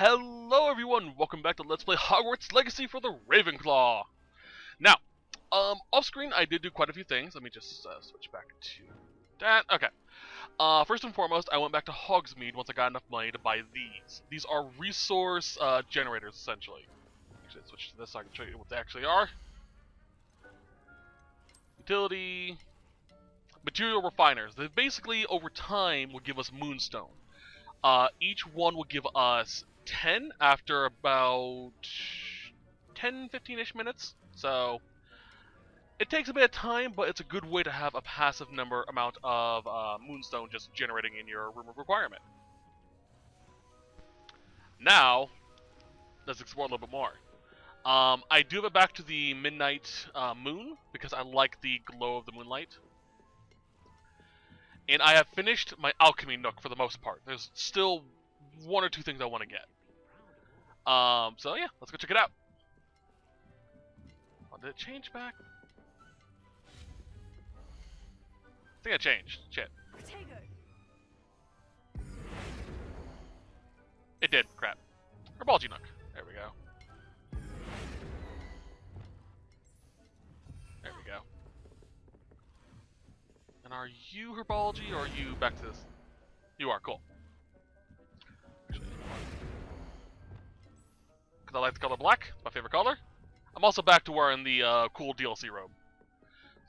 Hello everyone, welcome back to Let's Play Hogwarts Legacy for the Ravenclaw. Now, off screen I did do quite a few things. Let me just switch back to that. Okay. First and foremost, I went back to Hogsmeade once I got enough money to buy these. These are resource generators, essentially. Actually, let's switch to this so I can show you what they actually are. Utility. Material refiners. They basically, over time, will give us moonstone. Each one will give us 10 after about 10-15-ish minutes. So it takes a bit of time, but it's a good way to have a passive amount of moonstone just generating in your room of requirement. Now, let's explore a little bit more. I do have it back to the midnight moon because I like the glow of the moonlight. And I have finished my alchemy nook for the most part. There's still one or two things I want to get. So yeah, let's go check it out. Oh, did it change back? I think I changed. Shit. It did. Crap. Herbalgy nook. There we go. There we go. And are you herbology, or are you back to this? You are, cool. Because I like the color black, it's my favorite color. I'm also back to wearing the cool DLC robe.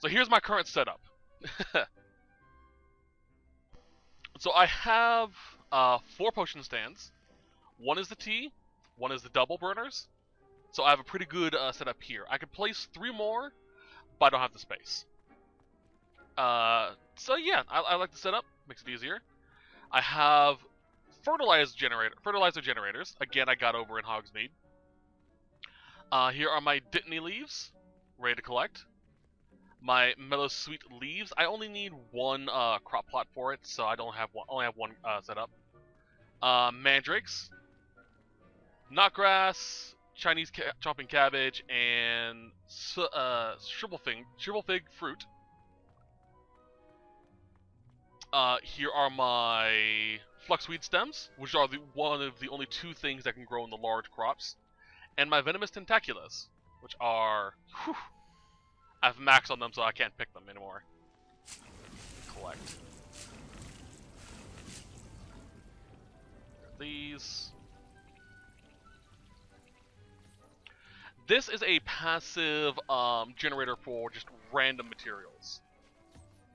So here's my current setup. So I have 4 potion stands. One is the tea, one is the double burners. So I have a pretty good setup here. I could place 3 more, but I don't have the space. So yeah, I like the setup. Makes it easier. I have fertilizer generators. Again, I got over in Hogsmeade. Here are my Dittany leaves, ready to collect. My Mellow Sweet leaves. I only need 1 crop plot for it, so I don't have one. Only have 1 set up. Mandrakes, knotgrass, Chinese chomping cabbage, and shrivel fig fruit. Here are my fluxweed stems, which are one of the only 2 things that can grow in the large crops, and my venomous tentaculus, which are, whew, I've maxed on them, so I can't pick them anymore. Collect these. This is a passive generator for just random materials.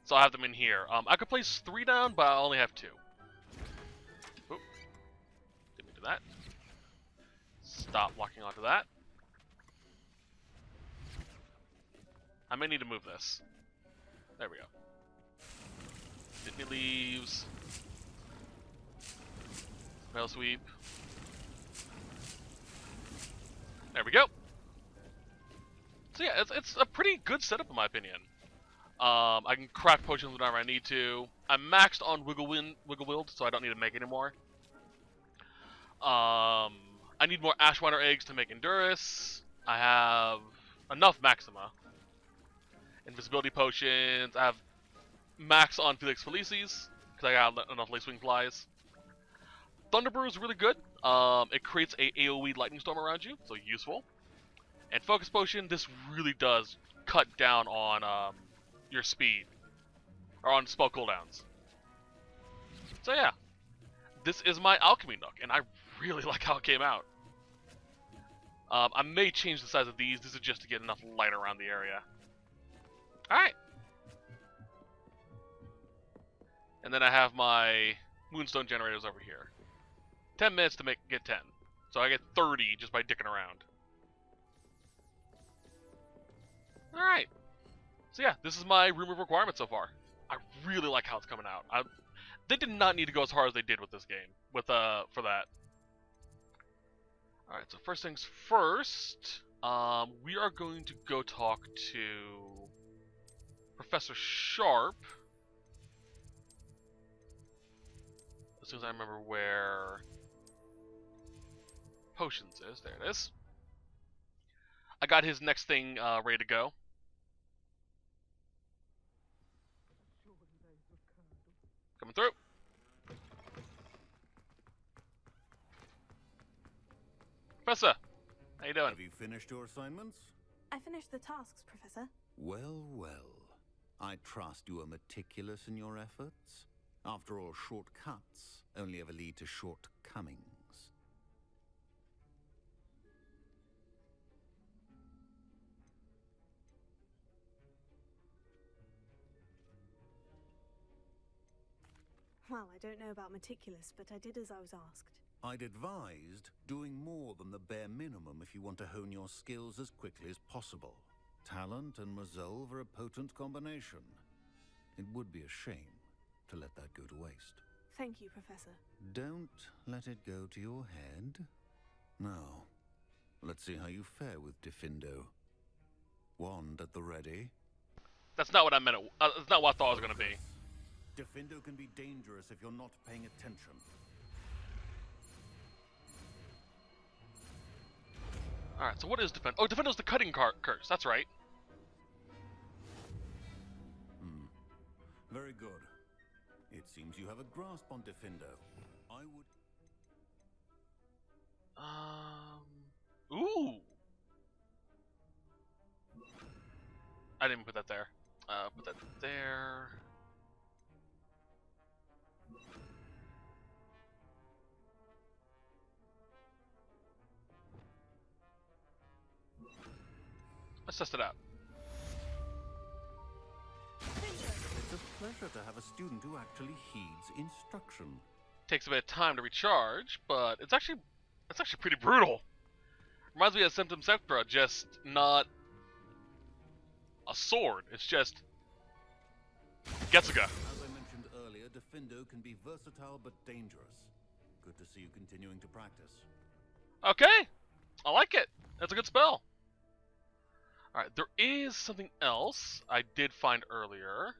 So I have them in here. I could place 3 down, but I only have 2. Oop. Didn't do that. Stop locking onto that. I may need to move this. There we go. Dittany leaves. Mail sweep. There we go. So yeah, it's a pretty good setup in my opinion. I can craft potions whenever I need to. I'm maxed on Wiggle-Willed, so I don't need to make any more. I need more Ashwinder eggs to make Endurus. I have enough Maxima. Invisibility potions. I have max on Felix Felicis, because I got enough Lacewing Flies. Thunderbrew is really good. It creates a AoE lightning storm around you, so useful. And Focus Potion, this really does cut down on your speed, or on spell cooldowns. So yeah, this is my alchemy nook, and I really like how it came out. I may change the size of these. This is just to get enough light around the area. Alright. And then I have my moonstone generators over here. 10 minutes to get 10. So I get 30 just by dicking around. Alright. So yeah, this is my room of requirement so far. I really like how it's coming out. They did not need to go as hard as they did with this game, for that. Alright, so first things first, we are going to go talk to Professor Sharp. As soon as I remember where potions is, there it is. I got his next thing ready to go. Coming through. Professor, how you doing? Have you finished your assignments? I finished the tasks, Professor. Well, well. I trust you are meticulous in your efforts. After all, shortcuts only ever lead to shortcomings. Well, I don't know about meticulous, but I did as I was asked. I'd advised doing more than the bare minimum if you want to hone your skills as quickly as possible. Talent and resolve are a potent combination. It would be a shame to let that go to waste. Thank you, Professor. Don't let it go to your head. Now, let's see how you fare with Diffindo. Wand at the ready. That's not what I meant. That's not what I thought it was gonna be. Diffindo can be dangerous if you're not paying attention. Alright, so what is Defend? Oh, Defendo's the cutting curse, that's right. Very good. It seems you have a grasp on Diffindo. I would... Ooh! I didn't put that there. Put that there. Let's test it out. It's a pleasure to have a student who actually heeds instruction. Takes a bit of time to recharge, but it's actually pretty brutal. Reminds me of Symptom Sectra, just not a sword. It's just Getsuga. As I mentioned earlier, Diffindo can be versatile but dangerous. Good to see you continuing to practice. Okay, I like it. That's a good spell. Alright, there is something else I did find earlier.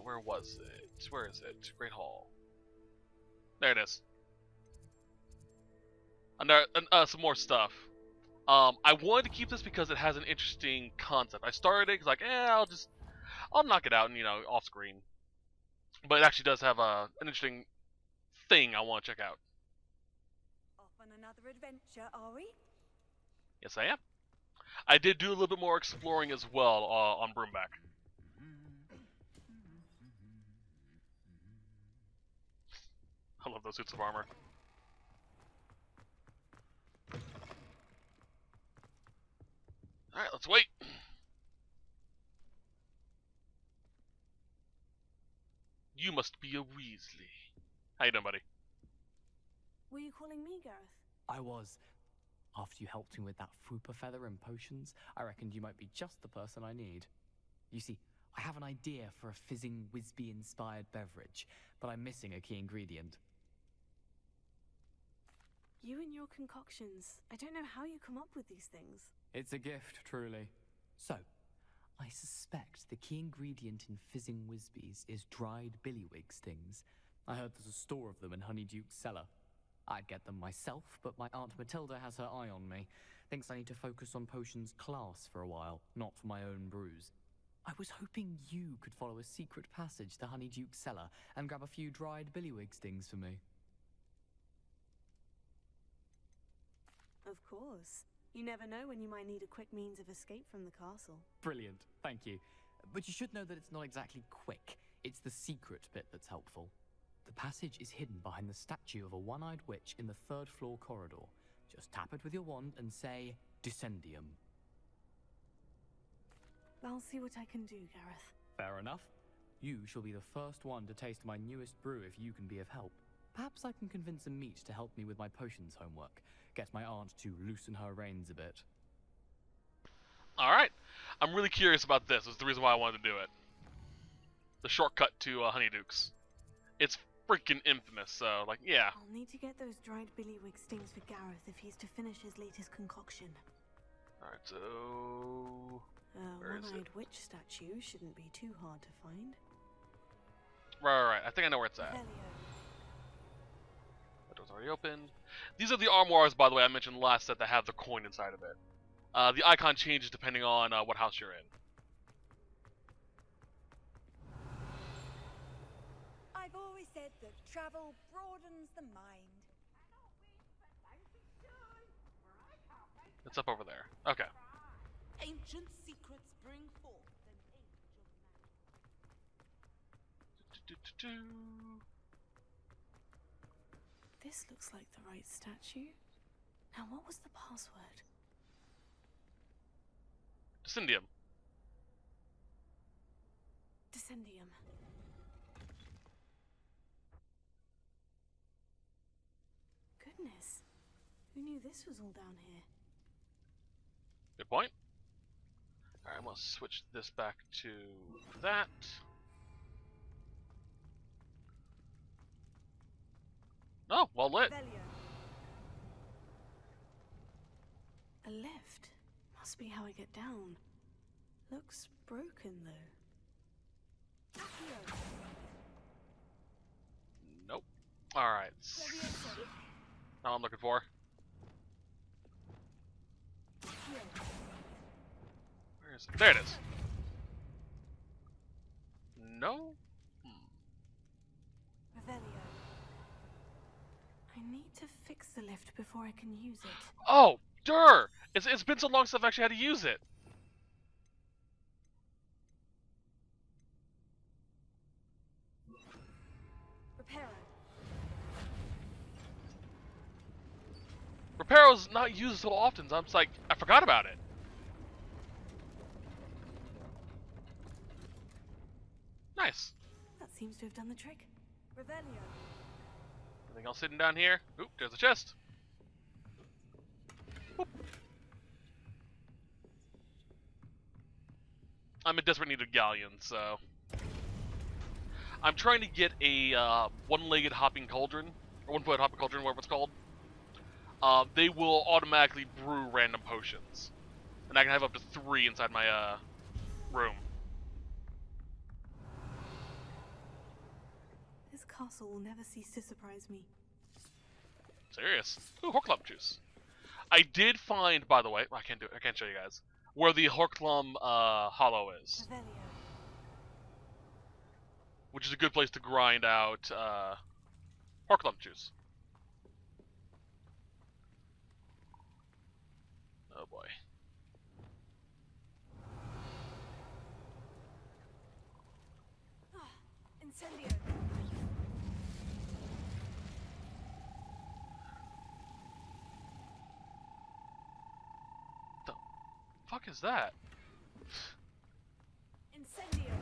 Where was it? Where is it? Great Hall. There it is. Some more stuff. I wanted to keep this because it has an interesting concept. I started it because I'll knock it out and, off screen. But it actually does have an interesting thing I want to check out. Off on another adventure, are we? Yes, I am. I did do a little bit more exploring as well on Broomback. I love those suits of armor. Alright, let's wait. You must be a Weasley. How you doing, buddy? Were you calling me, Gareth? I was. After you helped me with that Fupa feather and potions, I reckoned you might be just the person I need. You see, I have an idea for a fizzing Wisby-inspired beverage, but I'm missing a key ingredient. You and your concoctions. I don't know how you come up with these things. It's a gift, truly. So, I suspect the key ingredient in fizzing Wisbies is dried billywig stings. I heard there's a store of them in Honeyduke's cellar. I'd get them myself, but my Aunt Matilda has her eye on me. Thinks I need to focus on potions class for a while, not for my own brews. I was hoping you could follow a secret passage to Honeyduke's cellar and grab a few dried billywig stings for me. Of course. You never know when you might need a quick means of escape from the castle. Brilliant, thank you. But you should know that it's not exactly quick. It's the secret bit that's helpful. The passage is hidden behind the statue of a one-eyed witch in the third-floor corridor. Just tap it with your wand and say, Descendium. I'll see what I can do, Gareth. Fair enough. You shall be the first one to taste my newest brew if you can be of help. Perhaps I can convince a meat to help me with my potions homework. Get my aunt to loosen her reins a bit. Alright. I'm really curious about this. That's the reason why I wanted to do it. The shortcut to Honeyduke's. It's freaking infamous, so, yeah. I'll need to get those dried billywig stings for Gareth if he's to finish his latest concoction. Alright, so... A one-eyed witch statue shouldn't be too hard to find. Right. I think I know where it's at. Velio. That door's already open. These are the armoires, by the way, I mentioned last set that have the coin inside of it. The icon changes depending on what house you're in. I've always said that travel broadens the mind. It's up over there. Okay. Ancient secrets bring forth an age of magic. This looks like the right statue. Now, what was the password? Descendium. Descendium. Goodness. Who knew this was all down here? Good point. Alright, I'm gonna switch this back to that. Oh, well lit. Revelio. A lift. Must be how I get down. Looks broken, though. Accio. Nope. Alright. Levioso. Now I'm looking for. Accio. Where is it? There it is. No? Revelio. I need to fix the lift before I can use it. Oh, durr! It's been so long since I've actually had to use it. Reparo. Reparo's not used so often, so I'm just like, I forgot about it. Nice. That seems to have done the trick. Revelio. Anything else sitting down here? Oop, there's a chest. Whoop. I'm in desperate need of galleons, so I'm trying to get a one-legged hopping cauldron, or one-footed hopping cauldron, whatever it's called. They will automatically brew random potions, and I can have up to 3 inside my room. This castle will never cease to surprise me. Serious? Ooh, Horklum juice. I did find, by the way, I can't show you guys where the Horklum hollow is, Revelio. which is a good place to grind out Horklum juice. Oh boy. Incendio. The fuck is that? Incendio.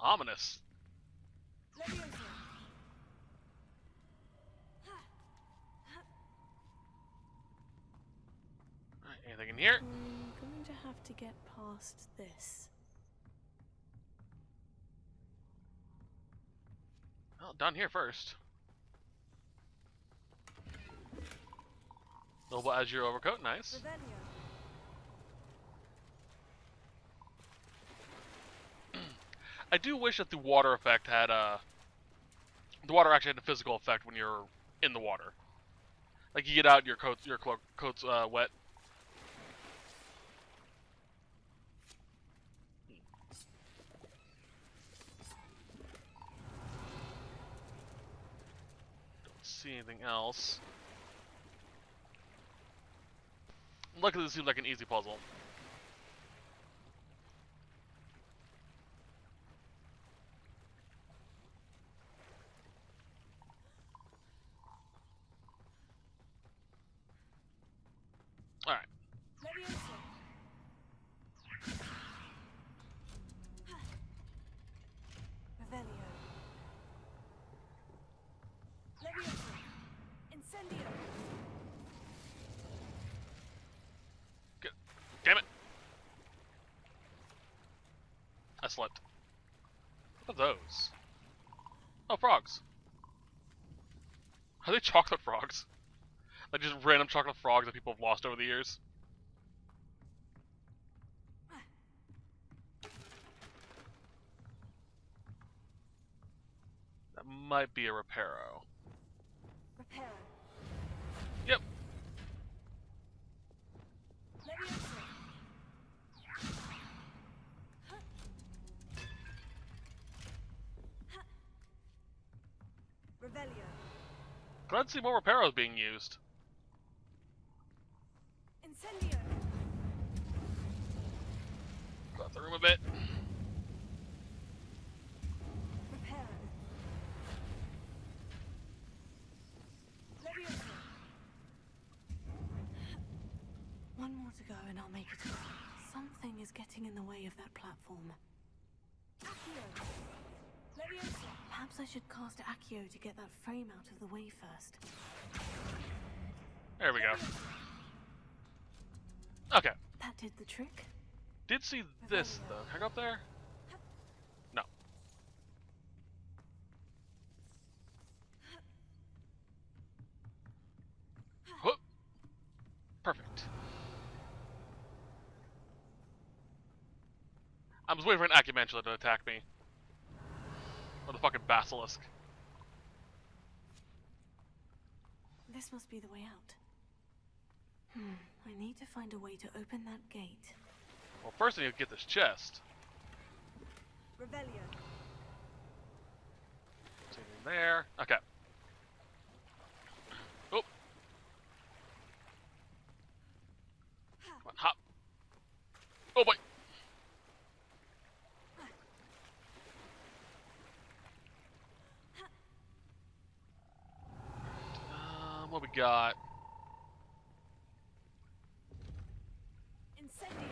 Ominous. Levioso. Alright, anything in here? I'm going to have to get past this. Well, down here first. Noble Azure overcoat, nice. Revelio. I do wish that the water effect had the water actually had a physical effect when you're in the water. Like you get out, your coat's wet. Don't see anything else. Luckily, this seems like an easy puzzle. Alright. Levioso. Revelio. Levioso. Incendio. Good. Damn it! I slept. What are those? Oh, frogs. Are they chocolate frogs? Like just random chocolate frogs that people have lost over the years? That might be a Reparo. Reparo. Yep. Levioso. glad to see more Reparos being used. Incendio. Go out the room a bit. Reparo. Leviosa. One more to go and I'll make it. Something is getting in the way of that platform. Accio. Leviosa. Perhaps I should cast Accio to get that frame out of the way first. There we go. Okay. That did the trick. Did see this though. Can I go up there? No. Whoop. Perfect. I was waiting for an Acumantula to attack me. Or the fucking Basilisk. This must be the way out. I need to find a way to open that gate. Well, first I need to get this chest. Rebellion. Anything there? Okay. Oh. Come on, hop. Oh boy. What we got? Incendio.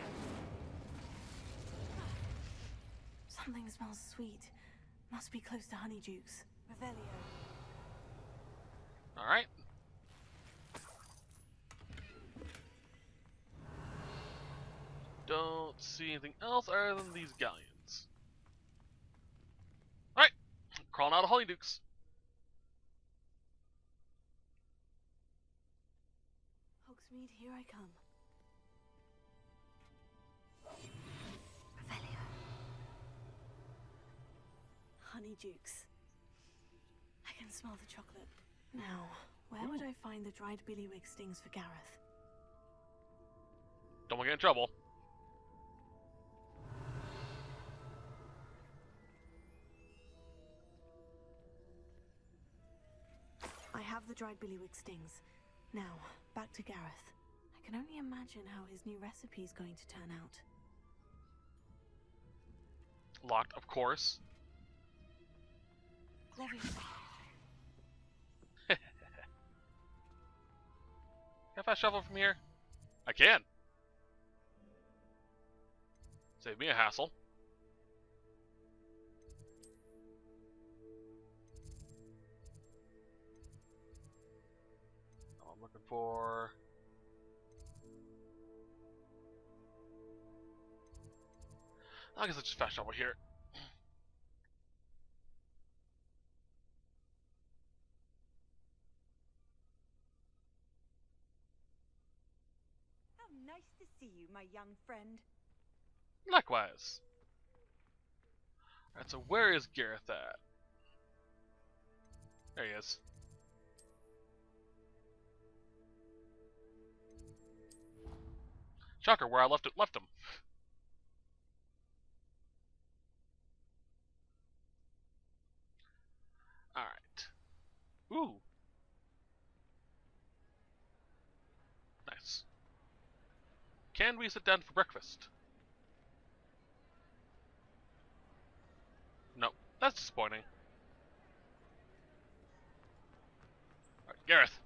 Something smells sweet. Must be close to Honeydukes. Revelio. Alright. Don't see anything else other than these galleons. Alright. Crawling out of Honeydukes. Hogsmeade, here I come. Revelio. Honeydukes. I can smell the chocolate. Now, where would I find the dried billywig stings for Gareth? Don't want to get in trouble. I have the dried billywig stings. Now, back to Gareth. I can only imagine how his new recipe is going to turn out. Locked, of course. Leviosa. Can I fast travel from here? I can. Save me a hassle. I'm looking for... I guess I'll just fast travel here. How nice to see you, my young friend. Likewise. Alright, so where is Gareth at? There he is. Shocker, where I left him. Alright. Ooh. Nice. Can we sit down for breakfast? No, that's disappointing. Alright, Gareth.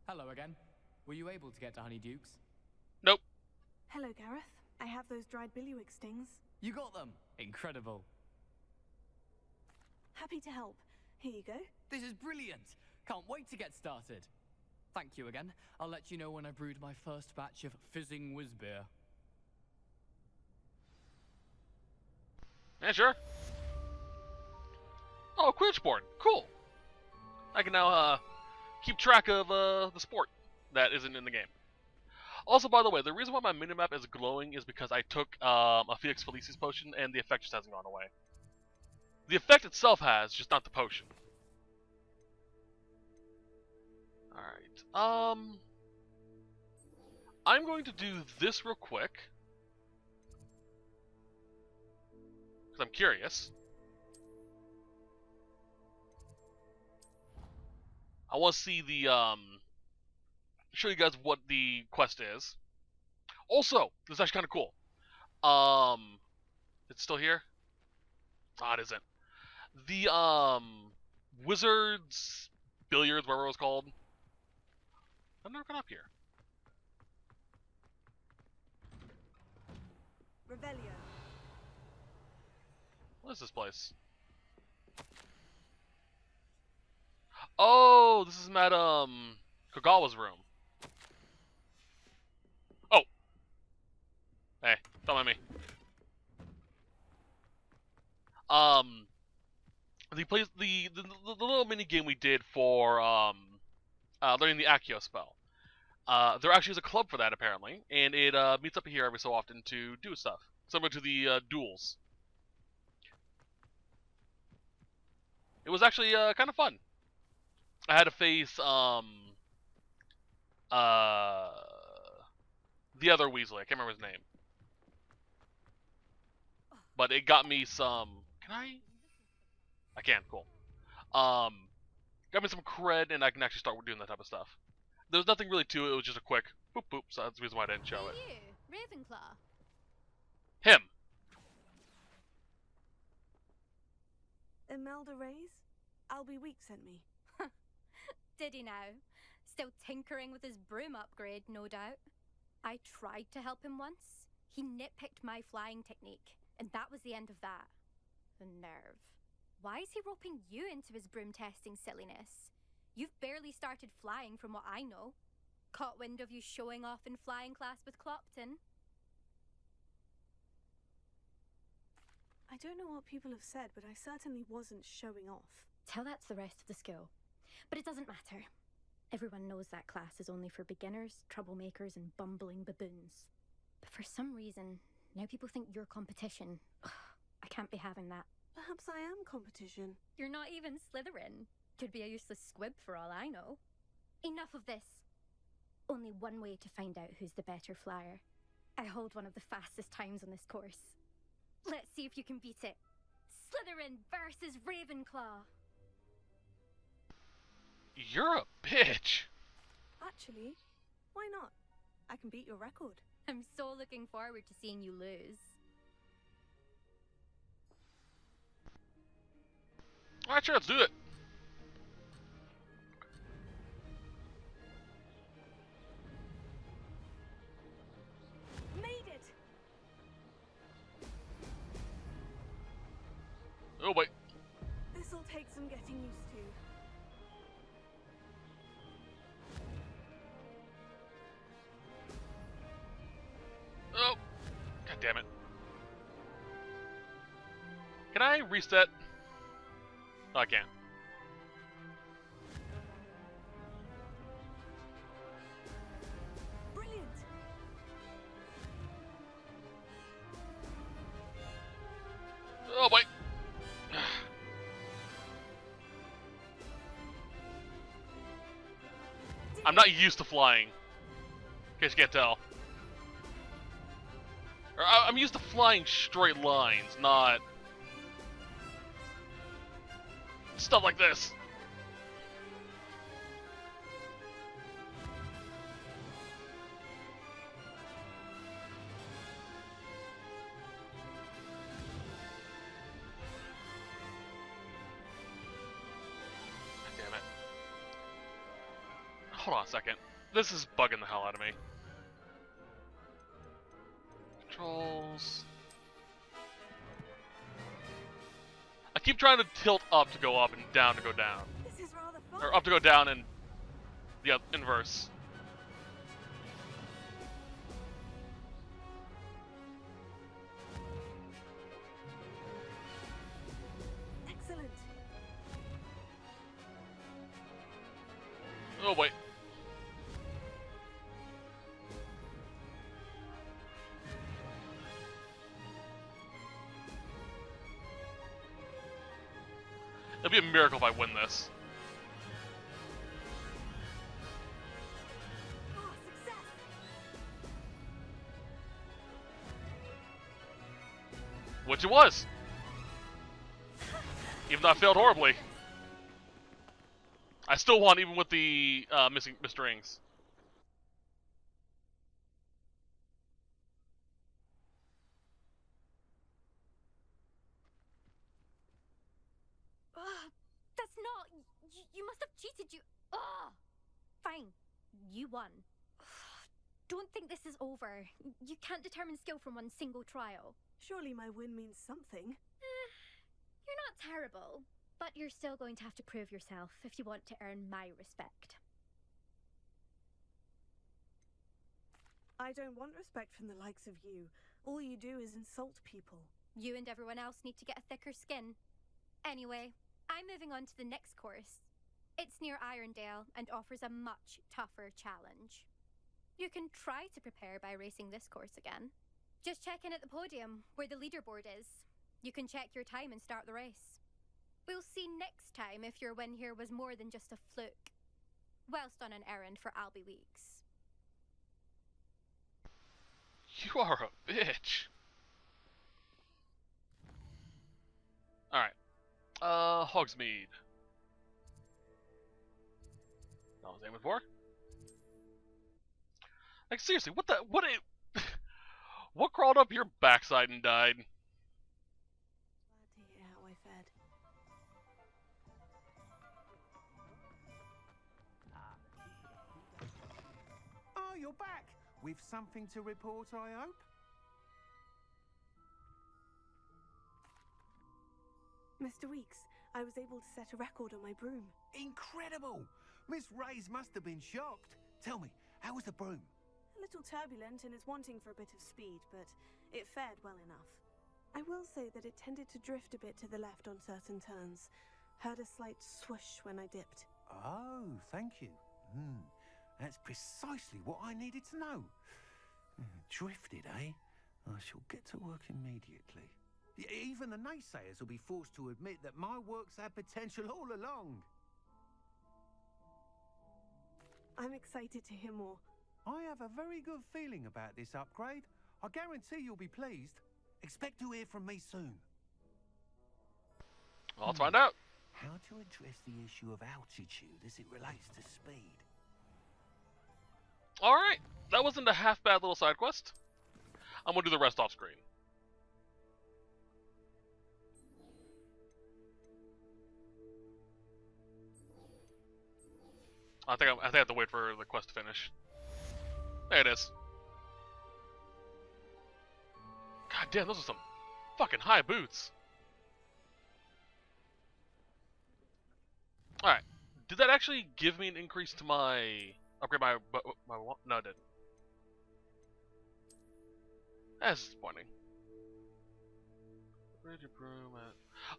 Hello again. Were you able to get to Honeydukes? Nope. Hello, Gareth. I have those dried billywig stings. You got them! Incredible. Happy to help. Here you go. This is brilliant! Can't wait to get started. Thank you again. I'll let you know when I brewed my first batch of fizzing whizbeer. Yeah, sure. Oh, Quidditch board. Cool. I can now keep track of the sport that isn't in the game. Also, by the way, the reason why my minimap is glowing is because I took a Felix Felicis potion and the effect just hasn't gone away. The effect itself has, just not the potion. Alright. I'm going to do this real quick. because I'm curious. I want to see the show you guys what the quest is. Also, this is actually kind of cool. It's still here? Ah, it isn't. The Wizards Billiards, whatever it was called. I've never gone up here. Revelio. What is this place? Oh, this is Madame Kagawa's room. Oh. Hey, don't mind me. The little mini game we did for learning the Accio spell. There actually is a club for that apparently, and it meets up here every so often to do stuff similar to the duels. It was actually kind of fun. I had to face the other Weasley. I can't remember his name, but it got me some. Can I? I can. Cool. Got me some cred, and I can actually start doing that type of stuff. There was nothing really to it. It was just a quick boop boop. So that's the reason why I didn't show it. You, Ravenclaw. Him. Imelda Reyes? Albie Week sent me. Did he now? Still tinkering with his broom upgrade, no doubt. I tried to help him once. He nitpicked my flying technique, and that was the end of that. The nerve. Why is he roping you into his broom testing silliness? You've barely started flying from what I know. Caught wind of you showing off in flying class with Clopton. I don't know what people have said, but I certainly wasn't showing off. Tell that to the rest of the school. But it doesn't matter. Everyone knows that class is only for beginners, troublemakers, and bumbling baboons. But for some reason, now people think you're competition. I can't be having that. Perhaps I am competition. You're not even Slytherin. Could be a useless squib for all I know. Enough of this. Only one way to find out who's the better flyer. I hold one of the fastest times on this course. Let's see if you can beat it. Slytherin versus Ravenclaw. You're a bitch. Actually, why not? I can beat your record. I'm so looking forward to seeing you lose. Alright, sure, let's do it. Made it! Oh, wait. This'll take some getting used to. Oh. God damn it. Can I reset? No, I can't. Brilliant! Oh, wait. I'm not used to flying. In case you can't tell. Or, I'm used to flying straight lines, not stuff like this. God damn it. Hold on a second. This is bugging the hell out of me. Controls. I keep trying to tilt up to go up and down to go down. This is rather fun. Or up to go down and the inverse. Excellent. Oh wait. It'd be a miracle if I win this. Ah, success! Which it was. Even though I failed horribly. I still won even with the missing Mr. Rings. That's not... You must have cheated, you... Ugh! Fine. You won. Don't think this is over. You can't determine skill from one single trial. Surely my win means something. You're not terrible, but you're still going to have to prove yourself if you want to earn my respect. I don't want respect from the likes of you. All you do is insult people. You and everyone else need to get a thicker skin. Anyway, I'm moving on to the next course. It's near Irondale and offers a much tougher challenge. You can try to prepare by racing this course again. Just check in at the podium, where the leaderboard is. You can check your time and start the race. We'll see next time if your win here was more than just a fluke. Whilst on an errand for Albie Weeks. You are a bitch. Alright. Hogsmeade. That was aiming for. Like, seriously, what crawled up your backside and died? Glad to hear how I fared. Oh, you're back! With something to report, I hope? Mr. Weeks, I was able to set a record on my broom. Incredible! Miss Reyes must have been shocked. Tell me, how was the broom? A little turbulent and is wanting for a bit of speed, but it fared well enough. I will say that it tended to drift a bit to the left on certain turns. Heard a slight swoosh when I dipped. Oh, thank you. That's precisely what I needed to know. Drifted, eh? I shall get to work immediately. Even the naysayers will be forced to admit that my work's had potential all along. I'm excited to hear more. I have a very good feeling about this upgrade. I guarantee you'll be pleased. Expect to hear from me soon. Well, let's find out. How to address the issue of altitude as it relates to speed. Alright, that wasn't a half bad little side quest. I'm gonna do the rest off screen. I think I have to wait for the quest to finish. There it is. God damn, those are some fucking high boots. Alright. Did that actually give me an increase to my... upgrade my... No, it didn't. That's disappointing.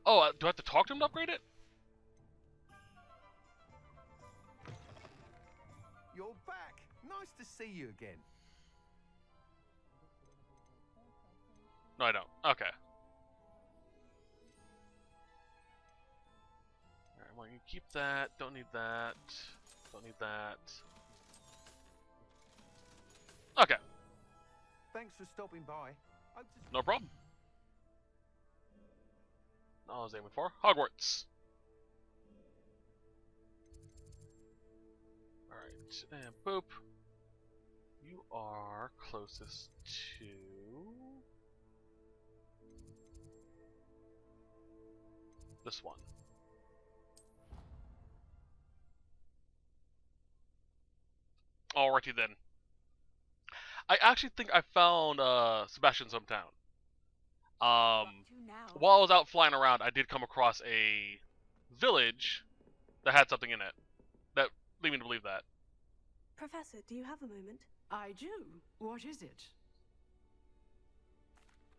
Oh, do I have to talk to him to upgrade it? You're back! Nice to see you again. No, I don't. Okay. Alright, well, you can keep that. Don't need that. Don't need that. Okay. Thanks for stopping by. No problem. I was aiming for Hogwarts. Alright, and boop. You are closest to... this one. Alrighty then. I actually think I found Sebastian's hometown. While I was out flying around, I did come across a village that had something in it that lead me to believe that. Professor, do you have a moment? I do. What is it?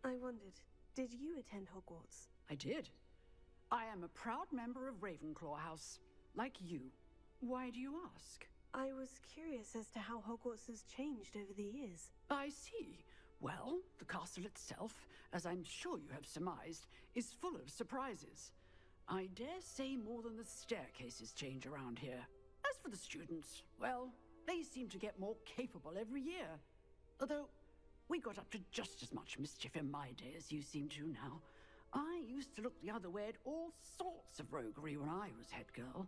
I wondered, did you attend Hogwarts? I did. I am a proud member of Ravenclaw House, like you. Why do you ask? I was curious as to how Hogwarts has changed over the years. I see. Well, the castle itself, as I'm sure you have surmised, is full of surprises. I dare say more than the staircases change around here. As for the students, well, they seem to get more capable every year. Although, we got up to just as much mischief in my day as you seem to now. I used to look the other way at all sorts of roguery when I was head girl.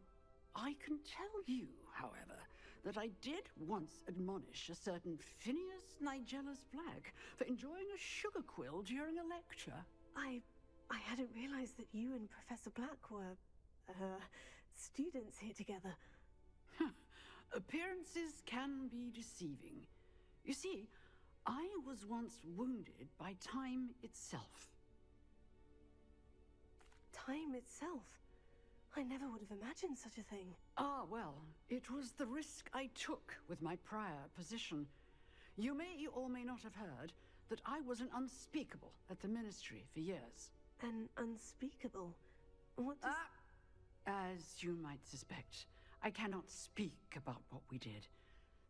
I can tell you, however, that I did once admonish a certain Phineas Nigella's Black for enjoying a sugar quill during a lecture. I hadn't realized that you and Professor Black were, students here together. Appearances can be deceiving. You see, I was once wounded by time itself. Time itself? I never would have imagined such a thing. Ah, well, it was the risk I took with my prior position. You may or may not have heard that I was an unspeakable at the Ministry for years. An unspeakable? What does... As you might suspect, I cannot speak about what we did.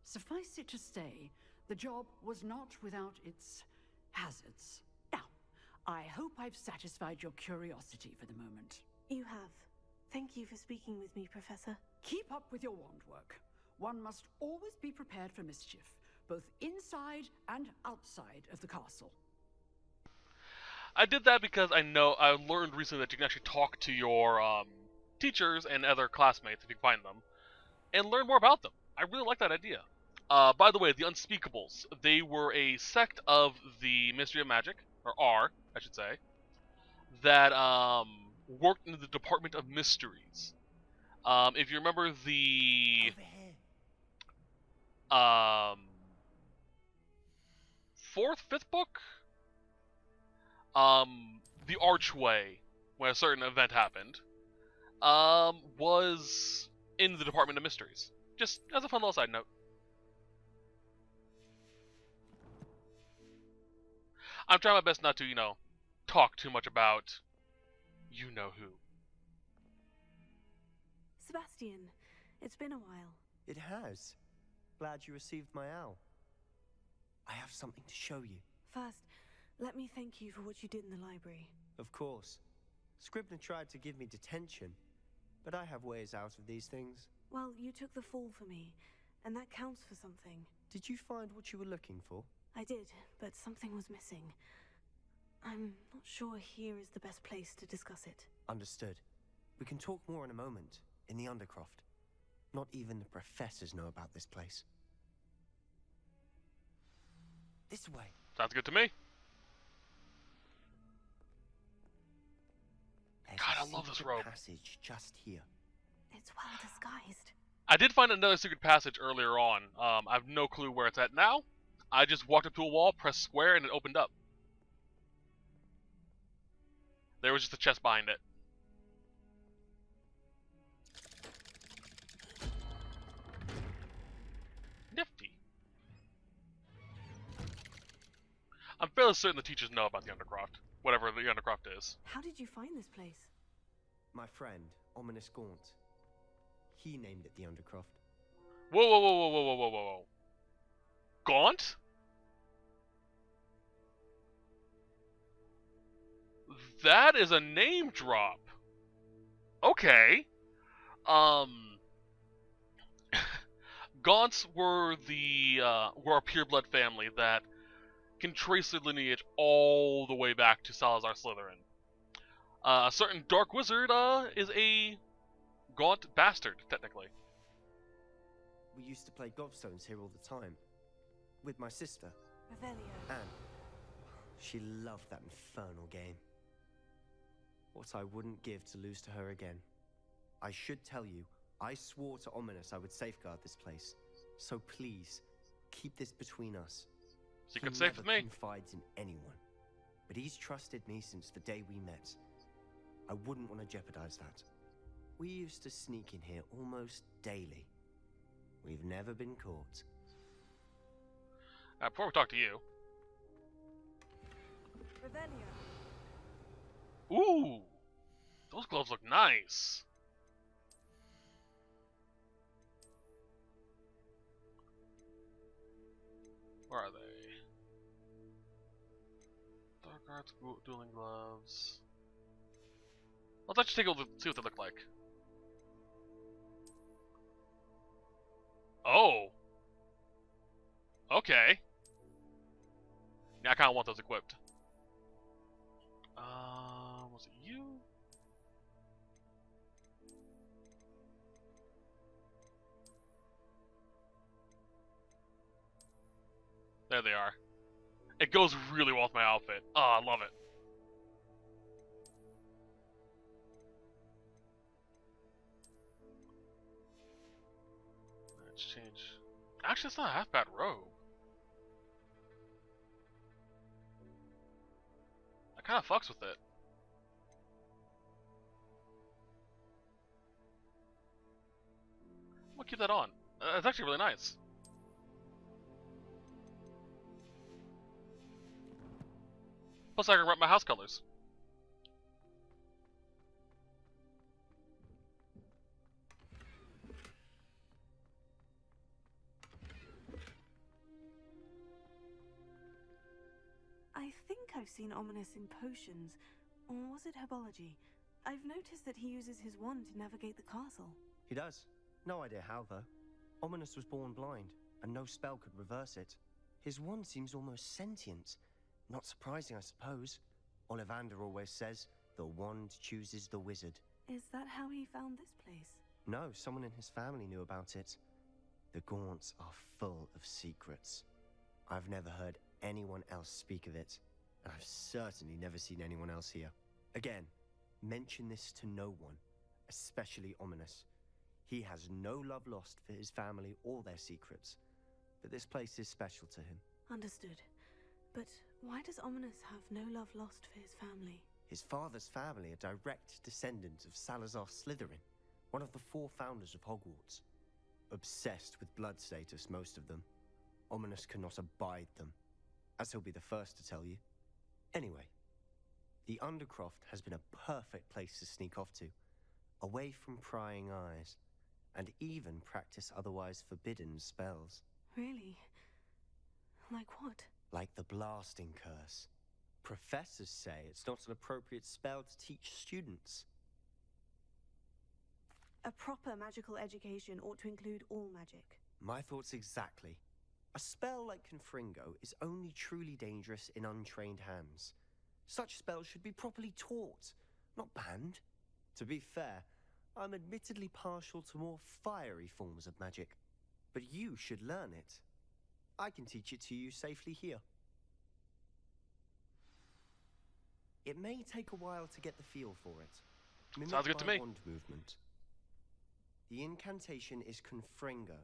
Suffice it to say, the job was not without its hazards. Now, I hope I've satisfied your curiosity for the moment. You have. Thank you for speaking with me, Professor. Keep up with your wand work. One must always be prepared for mischief, both inside and outside of the castle. I did that because I learned recently that you can actually talk to your teachers and other classmates if you can find them, and learn more about them. I really like that idea. By the way, the Unspeakables, they were a sect of the Ministry of Magic, or are, I should say, that worked in the Department of Mysteries. If you remember the fifth book, the Archway, when a certain event happened, was in the Department of Mysteries. Just as a fun little side note. I'm trying my best not to, talk too much about you-know-who. Sebastian, it's been a while. It has. Glad you received my owl. I have something to show you. First, let me thank you for what you did in the library. Of course. Scribner tried to give me detention, but I have ways out of these things. Well, you took the fall for me, and that counts for something. Did you find what you were looking for? I did, but something was missing. I'm not sure here is the best place to discuss it. Understood. We can talk more in a moment, in the Undercroft. Not even the professors know about this place. This way. Sounds good to me. There's God, a I love this secret robe. Passage just here. It's well disguised. I did find another secret passage earlier on. I have no clue where it's at now. I just walked up to a wall, pressed square, and it opened up. There was just a chest behind it. Nifty. I'm fairly certain the teachers know about the Undercroft. Whatever the Undercroft is. How did you find this place? My friend, Ominous Gaunt. He named it the Undercroft. Whoa, whoa, whoa, whoa, whoa, whoa, whoa, whoa. Gaunt? That is a name drop. Okay. Gaunts were a pureblood family that can trace their lineage all the way back to Salazar Slytherin. A certain dark wizard is a Gaunt bastard, technically. We used to play gobstones here all the time. With my sister, Revelio. Anne. She loved that infernal game. What I wouldn't give to lose to her again. I should tell you, I swore to Ominous I would safeguard this place. So please, keep this between us. Secret safe with me. He never confides in anyone. But he's trusted me since the day we met. I wouldn't want to jeopardize that. We used to sneak in here almost daily. We've never been caught. Before we talk to you. Revelio. Ooh! Those gloves look nice. Where are they? Dark arts, dueling gloves. Let's actually take a look, see what they look like. Oh! Okay. Yeah, I kind of want those equipped. There they are. It goes really well with my outfit. Oh, I love it. Let's change. Actually, it's not a half bad robe. I kind of fucks with it. I'm gonna keep that on. It's actually really nice. Plus, I can rep my house colors. I think I've seen Ominous in potions, or was it herbology? I've noticed that he uses his wand to navigate the castle. He does. No idea how, though. Ominous was born blind, and no spell could reverse it. His wand seems almost sentient. Not surprising, I suppose. Ollivander always says, the wand chooses the wizard. Is that how he found this place? No, someone in his family knew about it. The Gaunts are full of secrets. I've never heard anyone else speak of it, and I've certainly never seen anyone else here. Again, mention this to no one, especially Ominous. He has no love lost for his family or their secrets, but this place is special to him. Understood. But why does Ominous have no love lost for his family? His father's family are direct descendants of Salazar Slytherin, one of the 4 founders of Hogwarts. Obsessed with blood status, most of them. Ominous cannot abide them, as he'll be the first to tell you. Anyway, the Undercroft has been a perfect place to sneak off to, away from prying eyes, and even practice otherwise forbidden spells. Really? Like what? Like the blasting curse. Professors say it's not an appropriate spell to teach students. A proper magical education ought to include all magic. My thoughts exactly. A spell like Confringo is only truly dangerous in untrained hands. Such spells should be properly taught, not banned. To be fair, I'm admittedly partial to more fiery forms of magic, but you should learn it. I can teach it to you safely here. It may take a while to get the feel for it. Mimic Sounds good to my me. wand movement. The incantation is Confringo.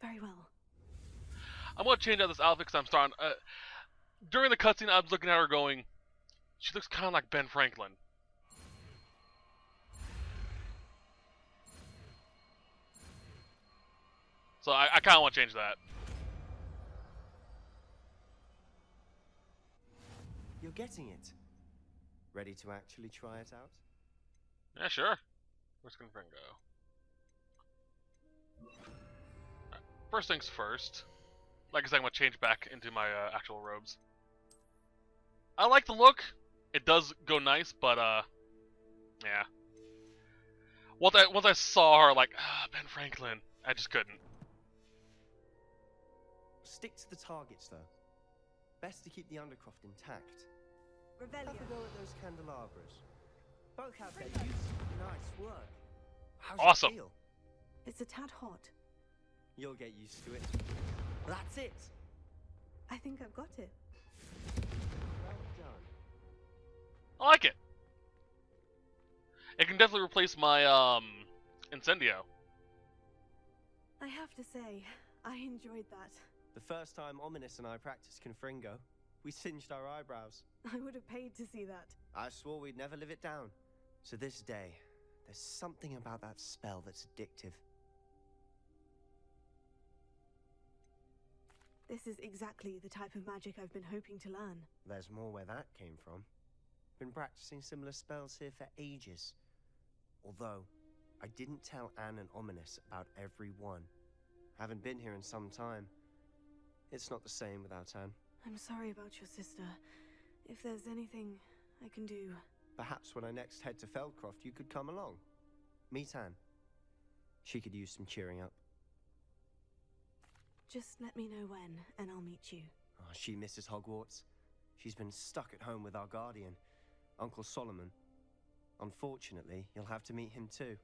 Very well. I'm gonna change out this outfit because I'm starting. During the cutscene, I was looking at her going, she looks kind of like Ben Franklin. So I kind of want to change that. You're getting it. Ready to actually try it out? Yeah, sure. Where's Confringo? Alright, first things first. Like I said, I'm gonna change back into my actual robes. I like the look. It does go nice, but yeah. Once I saw her, like Ben Franklin, I just couldn't. Stick to the targets, though. Best to keep the Undercroft intact. Revelio. Have a go at those candelabras. Both have their use. Nice work. How's Awesome. it feel? It's a tad hot. You'll get used to it. That's it. I think I've got it. Well done. I like it. It can definitely replace my Incendio. I have to say, I enjoyed that. The first time Ominous and I practiced Confringo, we singed our eyebrows. I would have paid to see that. I swore we'd never live it down. To this day, there's something about that spell that's addictive. This is exactly the type of magic I've been hoping to learn. There's more where that came from. Been practicing similar spells here for ages. Although, I didn't tell Anne and Ominous about every one. Haven't been here in some time. It's not the same without Anne. I'm sorry about your sister. If there's anything I can do... Perhaps when I next head to Feldcroft, you could come along. Meet Anne. She could use some cheering up. Just let me know when, and I'll meet you. Oh, she misses Hogwarts. She's been stuck at home with our guardian, Uncle Solomon. Unfortunately, you'll have to meet him too.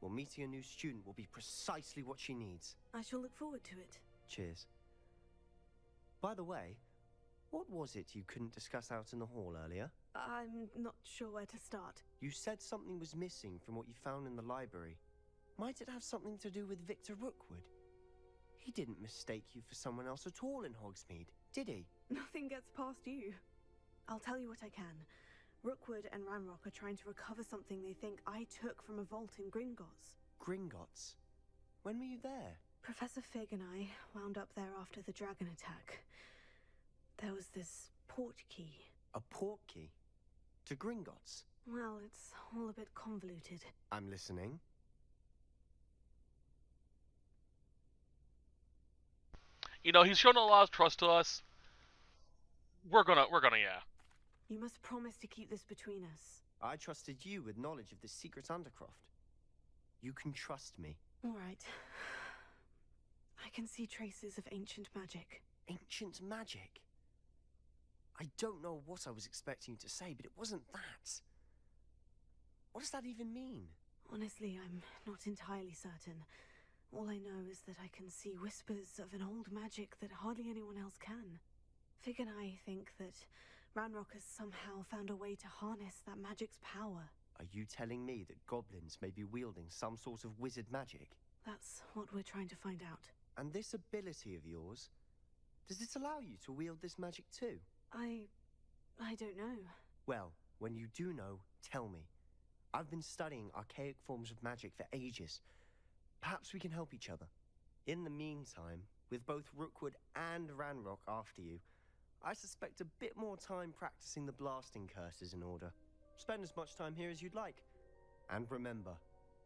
Well, meeting a new student will be precisely what she needs. I shall look forward to it. Cheers. By the way, what was it you couldn't discuss out in the hall earlier? I'm not sure where to start. You said something was missing from what you found in the library. Might it have something to do with Victor Rookwood? He didn't mistake you for someone else at all in Hogsmeade, did he? Nothing gets past you. I'll tell you what I can. Rookwood and Ranrock are trying to recover something they think I took from a vault in Gringotts. Gringotts? When were you there? Professor Fig and I wound up there after the dragon attack. There was this port key. A port key? To Gringotts? Well, it's all a bit convoluted. I'm listening. You know, he's shown a lot of trust to us. We're gonna, yeah. You must promise to keep this between us. I trusted you with knowledge of the secret Undercroft. You can trust me. All right. I can see traces of ancient magic. Ancient magic? I don't know what I was expecting you to say, but it wasn't that. What does that even mean? Honestly, I'm not entirely certain. All I know is that I can see whispers of an old magic that hardly anyone else can. Fig and I think that Ranrock has somehow found a way to harness that magic's power. Are you telling me that goblins may be wielding some sort of wizard magic? That's what we're trying to find out. And this ability of yours, does it allow you to wield this magic too? I don't know. Well, when you do know, tell me. I've been studying archaic forms of magic for ages. Perhaps we can help each other. In the meantime, with both Rookwood and Ranrock after you, I suspect a bit more time practicing the blasting curse is in order. Spend as much time here as you'd like. And remember,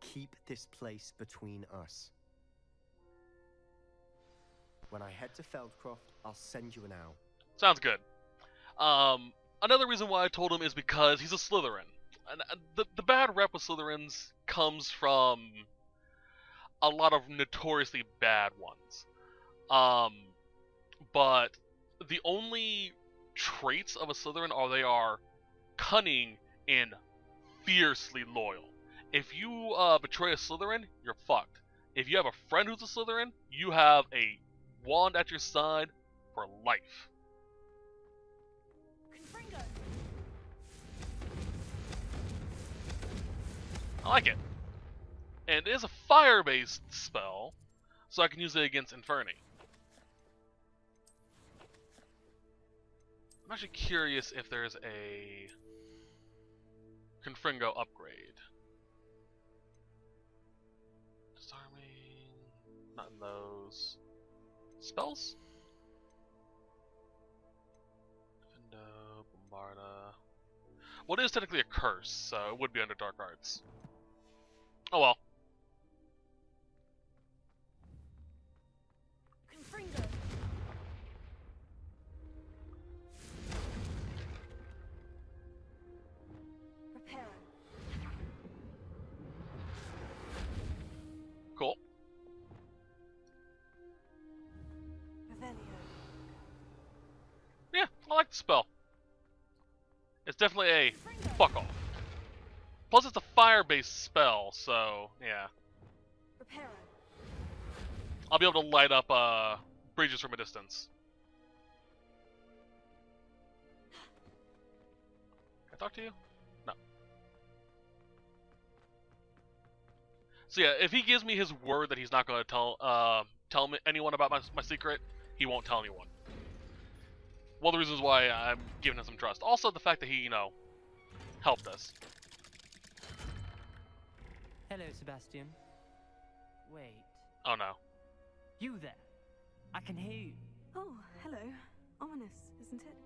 keep this place between us. When I head to Feldcroft, I'll send you an owl. Sounds good. Another reason why I told him is because he's a Slytherin. And the bad rep with Slytherins comes from a lot of notoriously bad ones. But the only traits of a Slytherin are they are cunning and fiercely loyal. If you betray a Slytherin, you're fucked. If you have a friend who's a Slytherin, you have a wand at your side for life. I like it. And it is a fire-based spell, so I can use it against Inferni. I'm actually curious if there's a Confringo upgrade. Disarming, not in those. Spells? Defendo, Bombarda. Well, it is technically a curse, so it would be under Dark Arts. Oh well. Confringo. Reparo. Cool. Revelio. Yeah, I like the spell. It's definitely a fuck off. Plus, it's a fire-based spell, so yeah. Reparo. I'll be able to light up bridges from a distance. Can I talk to you? No. So yeah, if he gives me his word that he's not going to tell me anyone about my secret, he won't tell anyone. One of the reasons why I'm giving him some trust. Also, the fact that he, helped us. Hello, Sebastian. Wait. Oh no. You there? I can hear you. Oh, hello. Ominous, isn't it?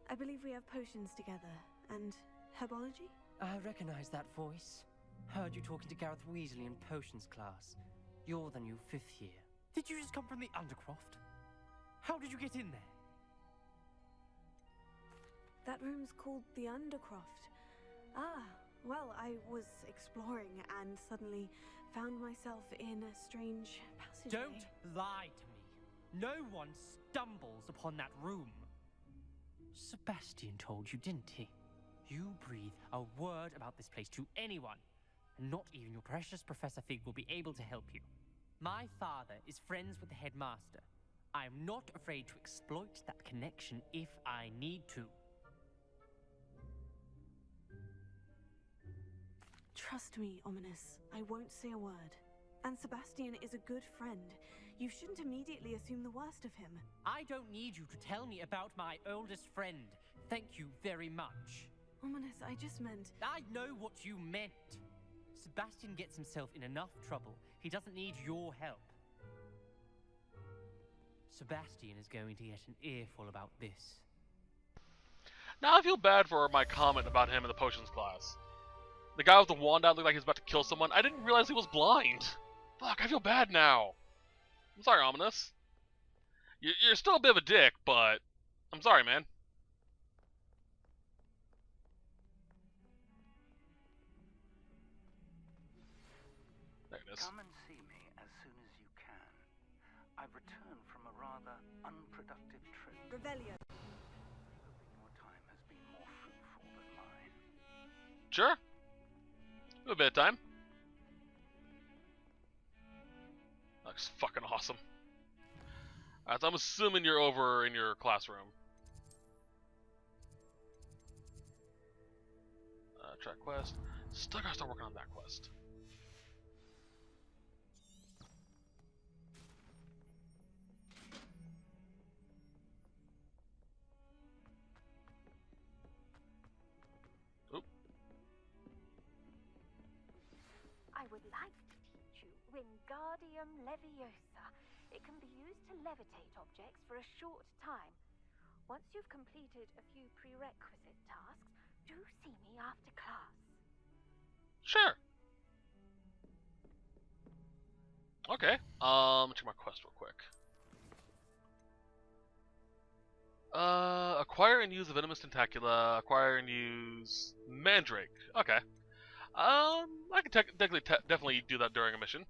I believe we have potions together. And herbology? I recognize that voice. Heard you talking to Gareth Weasley in potions class. You're the new 5th year. Did you just come from the Undercroft? How did you get in there? That room's called the Undercroft. Ah, well, I was exploring and suddenly found myself in a strange passageway. Don't lie to me. No one stumbles upon that room. Sebastian told you, didn't he? You breathe a word about this place to anyone, and not even your precious Professor Fig will be able to help you. My father is friends with the headmaster. I'm not afraid to exploit that connection if I need to. Trust me, Ominous. I won't say a word. And Sebastian is a good friend. You shouldn't immediately assume the worst of him. I don't need you to tell me about my oldest friend. Thank you very much. Ominous, I just meant... I know what you meant. Sebastian gets himself in enough trouble. He doesn't need your help. Sebastian is going to get an earful about this. Now I feel bad for my comment about him in the potions class. The guy with the wand out looked like he was about to kill someone. I didn't realize he was blind. Fuck, I feel bad now. I'm sorry, Ominous. You're still a bit of a dick, but I'm sorry, man. There it is. Come and see me as soon as you can. I've returned from a rather unproductive trip. Revelio. Hoping your time has been more fruitful than mine. Sure. A bit of time. Looks fucking awesome. Alright, so I'm assuming you're over in your classroom. Track quest. Still gotta start working on that quest. Oop. I would like to teach you Wingardium Leviosa. It can be used to levitate objects for a short time. Once you've completed a few prerequisite tasks, do see me after class. Sure. Okay. Check my quest real quick. Acquire and use a venomous tentacula. Acquire and use mandrake. Okay. I can definitely do that during a mission.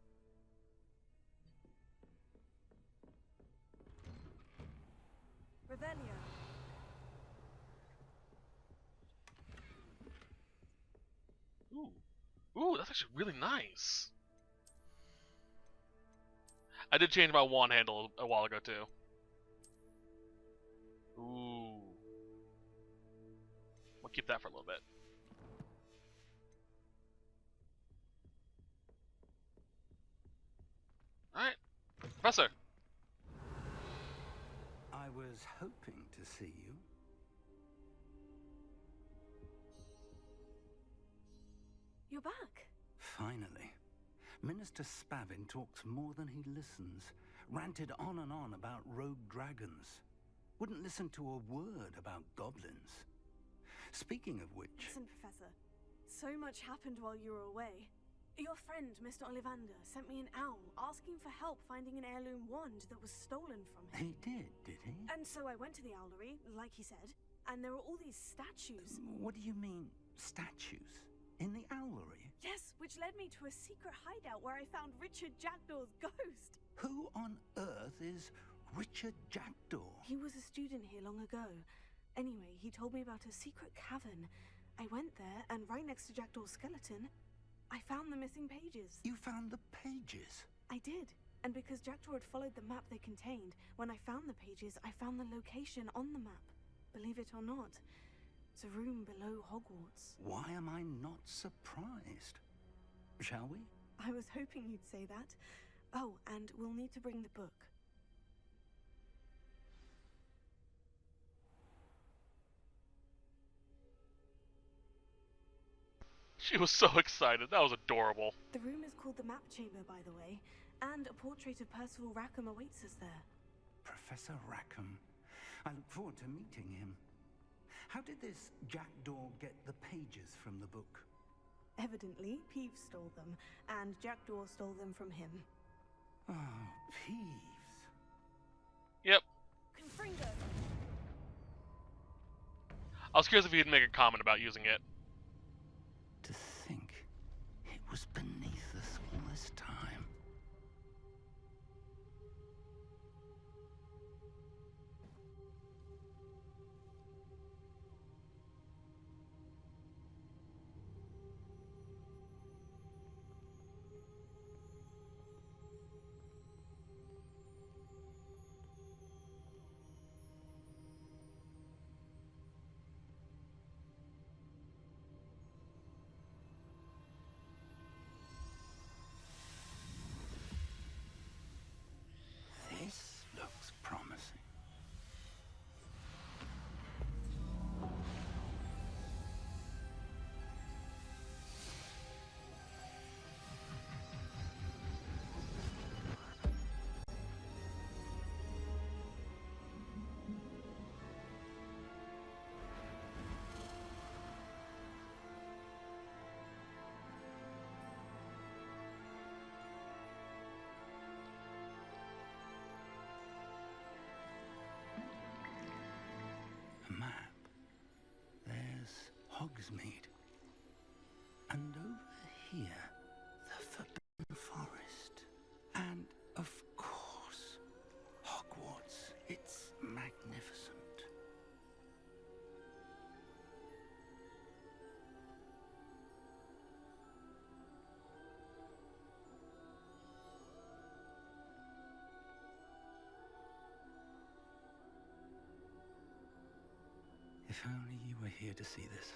Revelio. Ooh, that's actually really nice. I did change my wand handle a while ago too. Ooh. We'll keep that for a little bit. Alright. Professor. I was hoping to see you. You're back. Finally. Minister Spavin talks more than he listens. Ranted on and on about rogue dragons. Wouldn't listen to a word about goblins. Speaking of which... Listen, Professor. So much happened while you were away. Your friend, Mr. Ollivander, sent me an owl asking for help finding an heirloom wand that was stolen from him. He did he? And so I went to the owlery, like he said, and there were all these statues. What do you mean, statues? In the owlery? Yes, which led me to a secret hideout where I found Richard Jackdaw's ghost. Who on earth is Richard Jackdaw? He was a student here long ago. Anyway, he told me about a secret cavern. I went there, and right next to Jackdaw's skeleton, I found the missing pages. You found the pages? I did. And because Jackdaw had followed the map they contained, when I found the pages, I found the location on the map. Believe it or not, it's a room below Hogwarts. Why am I not surprised? Shall we? I was hoping you'd say that. Oh, and we'll need to bring the book. She was so excited. That was adorable. The room is called the Map Chamber, by the way, and a portrait of Percival Rackham awaits us there. Professor Rackham. I look forward to meeting him. How did this Jackdaw get the pages from the book? Evidently, Peeves stole them, and Jackdaw stole them from him. Oh, Peeves. Yep. Confringo. I was curious if he'd make a comment about using it. To think it was beneath us all this time. If only you were here to see this.